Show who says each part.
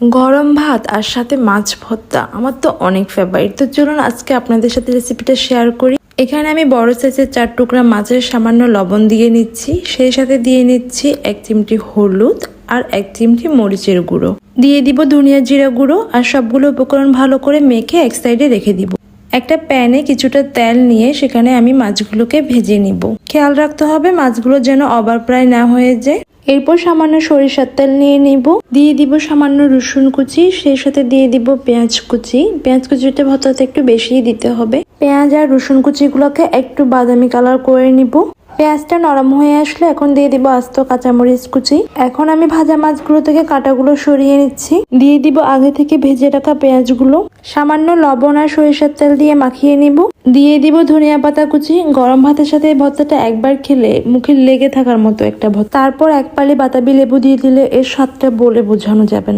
Speaker 1: গরম ভাত আর সাথে মাছ ভর্তা আমার তো অনেক ফেভারিট। তো চলুন আজকে আপনাদের সাথে রেসিপিটা শেয়ার করি। এখানে আমি বড় সাইজের 4 টুকরা মাছের সামান্য লবণ দিয়ে নিচ্ছি, সেই সাথে দিয়ে নিচ্ছি 1 চিমটি হলুদ আর 1 চিমটি মরিচের গুঁড়ো, দিয়ে দিব ধনিয়া জিরা গুঁড়ো আর সবগুলো উপকরণ ভালো করে মেখে এক সাইডে রেখে দিব। একটা প্যানে কিছুটা তেল নিয়ে সেখানে আমি মাছগুলোকে ভেজে নিব। খেয়াল রাখতে হবে মাছগুলো যেন ওভার ফ্রাই না হয়ে যায়। এরপর সামান্য সরিষার তেল নিয়ে নিব, দিয়ে দিব সামান্য রসুন কুচি, সেই সাথে দিয়ে দিব পেঁয়াজ কুচি। পেঁয়াজ কুচিটা ভর্তাতে একটু বেশিই দিতে হবে। পেঁয়াজ আর রসুন কুচিগুলোকে একটু বাদামি কালার করে নিব। পেঁয়াজটা নরম হয়ে আসলে এখন দিয়ে দিব আস্ত কাঁচামরিচ কুচি। এখন আমি ভাজা মাছগুলো থেকে কাঁটাগুলো সরিয়ে নিচ্ছি, দিয়ে দিব আগে থেকে ভেজে রাখা পেঁয়াজগুলো। সামান্য লবণ আর সরিষার তেল দিয়ে মাখিয়ে নিব, দিয়ে দিব ধনিয়া পাতা কুচি। গরম ভাতের সাথে এই ভর্তাটা একবার খেলে মুখে লেগে থাকার মতো একটা ভর্তা। তারপর এক পালি বাতাবি লেবু দিয়ে দিলে এর স্বাদটা বলে বোঝানো যাবে না।